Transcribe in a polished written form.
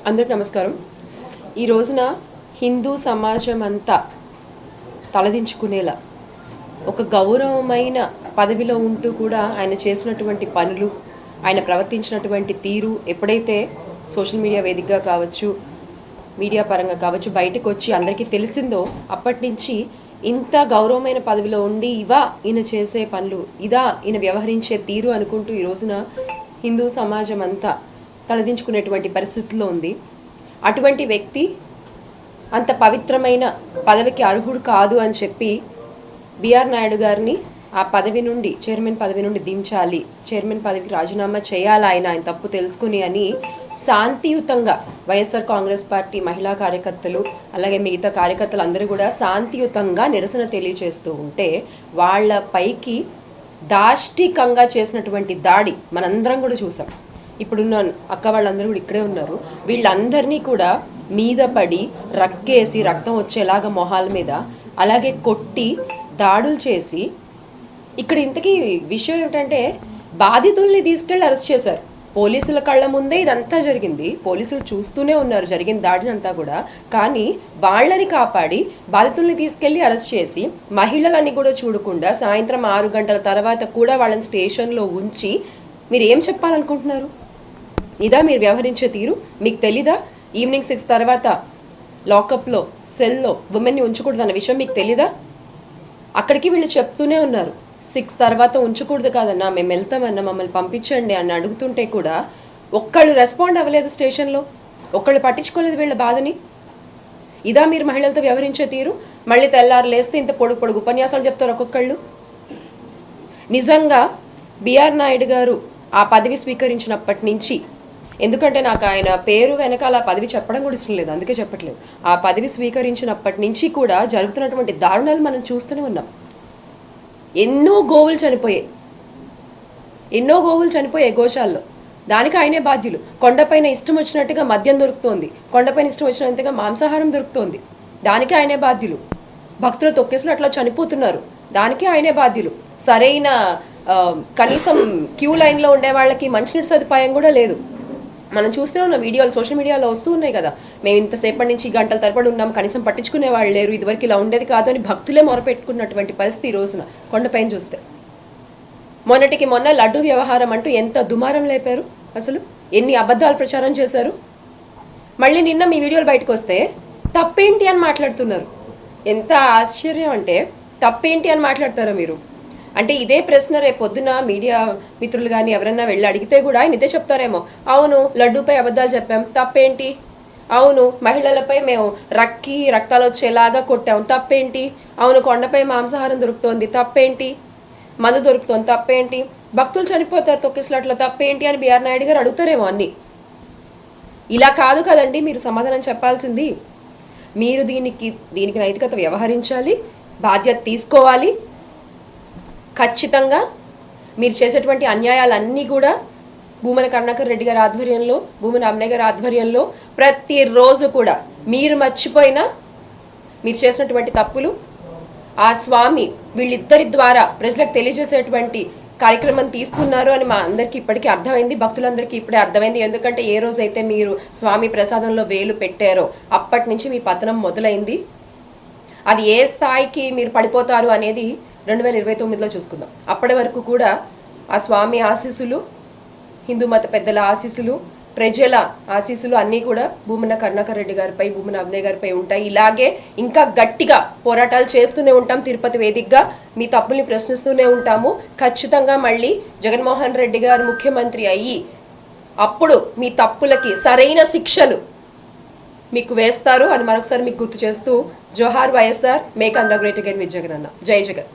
అందరికీ నమస్కారం. ఈ రోజున హిందూ సమాజం అంతా తలదించుకునేలా ఒక గౌరవమైన పదవిలో ఉంటూ కూడా ఆయన చేసినటువంటి పనులు, ఆయన ప్రవర్తించినటువంటి తీరు ఎప్పుడైతే సోషల్ మీడియా వేదికగా కావచ్చు, మీడియా పరంగా కావచ్చు బయటకు వచ్చి అందరికీ తెలిసిందో అప్పటి నుంచి ఇంత గౌరవమైన పదవిలో ఉండి ఇవా ఈయన చేసే పనులు, ఇదా ఈయన వ్యవహరించే తీరు అనుకుంటూ ఈ రోజున హిందూ సమాజం అంతా తలదించుకునేటువంటి పరిస్థితుల్లో ఉంది. అటువంటి వ్యక్తి అంత పవిత్రమైన పదవికి అర్హుడు కాదు అని చెప్పి బిఆర్ నాయుడు గారిని ఆ పదవి నుండి, చైర్మన్ పదవి నుండి దించాలి, చైర్మన్ పదవికి రాజీనామా చేయాలి ఆయన తప్పు తెలుసుకుని అని శాంతియుతంగా వైఎస్ఆర్ కాంగ్రెస్ పార్టీ మహిళా కార్యకర్తలు అలాగే మిగతా కార్యకర్తలు అందరూ కూడా శాంతియుతంగా నిరసన తెలియజేస్తూ ఉంటే వాళ్ళ పైకి దాష్టికంగా చేసినటువంటి దాడి మనందరం కూడా చూసాం. ఇప్పుడున్న అక్క వాళ్ళందరూ కూడా ఇక్కడే ఉన్నారు. వీళ్ళందరినీ కూడా మీద పడి రక్కేసి రక్తం వచ్చేలాగా మొహాల మీద అలాగే కొట్టి దాడులు చేసి, ఇక్కడ ఇంతకీ విషయం ఏంటంటే బాధితుల్ని తీసుకెళ్ళి అరెస్ట్ చేశారు. పోలీసుల కళ్ళ ముందే ఇదంతా జరిగింది, పోలీసులు చూస్తూనే ఉన్నారు జరిగిన దాడినంతా కూడా. కానీ వాళ్ళని కాపాడి బాధితుల్ని తీసుకెళ్ళి అరెస్ట్ చేసి మహిళలని కూడా చూడకుండా సాయంత్రం 6 గంటల తర్వాత కూడా వాళ్ళని స్టేషన్లో ఉంచి మీరు ఏం చెప్పాలనుకుంటున్నారు? ఇదా మీరు వ్యవహరించే తీరు? మీకు తెలీదా ఈవినింగ్ 6 తర్వాత లాకప్లో సెల్లో ఉమెన్ని ఉంచకూడదు అన్న విషయం మీకు తెలీదా? అక్కడికి వీళ్ళు చెప్తూనే ఉన్నారు 6 తర్వాత ఉంచకూడదు కాదన్నా, మేము వెళ్తామన్నా, మమ్మల్ని పంపించండి అని అడుగుతుంటే కూడా ఒక్కళ్ళు రెస్పాండ్ అవ్వలేదు, స్టేషన్లో ఒక్కళ్ళు పట్టించుకోలేదు వీళ్ళ బాధని. ఇదా మీరు మహిళలతో వ్యవహరించే తీరు? మళ్ళీ తెల్లారు లేస్తే ఇంత పొడుగు పొడుగు ఉపన్యాసాలు చెప్తారు ఒక్కొక్కళ్ళు. నిజంగా బిఆర్ నాయుడు గారు ఆ పదవి స్వీకరించినప్పటి నుంచి, ఎందుకంటే నాకు ఆయన పేరు వెనకాల ఆ పదవి చెప్పడం కూడా ఇష్టం లేదు, అందుకే చెప్పట్లేదు. ఆ పదవి స్వీకరించినప్పటి నుంచి కూడా జరుగుతున్నటువంటి దారుణాలు మనం చూస్తూనే ఉన్నాం. ఎన్నో గోవులు చనిపోయాయి గోశాల్లో. దానికి ఆయనే బాధ్యులు. కొండపైన ఇష్టం వచ్చినట్టుగా మద్యం దొరుకుతోంది, కొండపైన ఇష్టం వచ్చినట్టుగా మాంసాహారం దొరుకుతోంది, దానికి ఆయనే బాధ్యులు. భక్తులు తొక్కేసిన అట్లా చనిపోతున్నారు, దానికి ఆయనే బాధ్యులు. సరైన కనీసం క్యూ లైన్లో ఉండే వాళ్ళకి మంచినీటి సదుపాయం కూడా లేదు. మనం చూస్తూనే ఉన్న వీడియోలు సోషల్ మీడియాలో వస్తూ ఉన్నాయి కదా, మేము ఇంతసేపటి నుంచి గంటల తరబడి ఉన్నాం, కనీసం పట్టించుకునే వాళ్ళు లేరు, ఇదివరకు ఇలా ఉండేది కాదు అని భక్తులే మొరపెట్టుకున్నటువంటి పరిస్థితి ఈ రోజున కొండపైన చూస్తే. మొన్నటికి మొన్న లడ్డు వ్యవహారం అంటూ ఎంత దుమారం లేపారు, అసలు ఎన్ని అబద్ధాలు ప్రచారం చేశారు. మళ్ళీ నిన్న మీ వీడియోలు బయటకు వస్తే తప్పేంటి అని మాట్లాడుతున్నారు. ఎంత ఆశ్చర్యం అంటే తప్పేంటి అని మాట్లాడతారా మీరు? అంటే ఇదే ప్రశ్న రేపు పొద్దున మీడియా మిత్రులు కానీ ఎవరన్నా వెళ్ళి అడిగితే కూడా ఆయన ఇదే చెప్తారేమో, అవును లడ్డూపై అబద్ధాలు చెప్పాం తప్పేంటి, అవును మహిళలపై మేము రక్తాలు వచ్చేలాగా కొట్టాం తప్పేంటి, అవును కొండపై మాంసాహారం దొరుకుతోంది తప్పేంటి, మందు దొరుకుతోంది తప్పేంటి, భక్తులు చనిపోతారు తొక్కిసలాట్లో తప్పేంటి అని బిఆర్ నాయుడు గారు అడుగుతారేమో అన్ని. ఇలా కాదు కదండి మీరు సమాధానం చెప్పాల్సింది. మీరు దీనికి నైతికత వ్యవహరించాలి, బాధ్యత తీసుకోవాలి. ఖచ్చితంగా మీరు చేసేటువంటి అన్యాయాలన్నీ కూడా భూమన కరుణాకర్ రెడ్డి గారి ఆధ్వర్యంలో, భూమన అమ్నయ్య గారి ఆధ్వర్యంలో ప్రతిరోజు కూడా మీరు మర్చిపోయినా మీరు చేసినటువంటి తప్పులు ఆ స్వామి వీళ్ళిద్దరి ద్వారా ప్రజలకు తెలియజేసేటువంటి కార్యక్రమం తీసుకున్నారు అని మా అందరికీ ఇప్పటికీ అర్థమైంది, భక్తులందరికీ ఇప్పుడే అర్థమైంది. ఎందుకంటే ఏ రోజైతే మీరు స్వామి ప్రసాదంలో వేలు పెట్టారో అప్పటి నుంచి మీ పతనం మొదలైంది. అది ఏ స్థాయికి మీరు పడిపోతారు అనేది 2029లో చూసుకుందాం. అప్పటి వరకు కూడా ఆ స్వామి ఆశీస్సులు, హిందూ మత పెద్దల ఆశీస్సులు, ప్రజల ఆశీస్సులు అన్నీ కూడా భూమన కరుణాకర్ రెడ్డి గారిపై, భూమన అమ్నయ్య గారిపై ఉంటాయి. ఇలాగే ఇంకా గట్టిగా పోరాటాలు చేస్తూనే ఉంటాం. తిరుపతి వేదికగా మీ తప్పుల్ని ప్రశ్నిస్తూనే ఉంటాము. ఖచ్చితంగా మళ్ళీ జగన్మోహన్ రెడ్డి గారు ముఖ్యమంత్రి అయ్యి అప్పుడు మీ తప్పులకి సరైన శిక్షలు మీకు వేస్తారు అని మరొకసారి మీకు గుర్తు చేస్తూ జోహార్ YSR, make Andhra great again with Jagan అన్న. జై జగన్.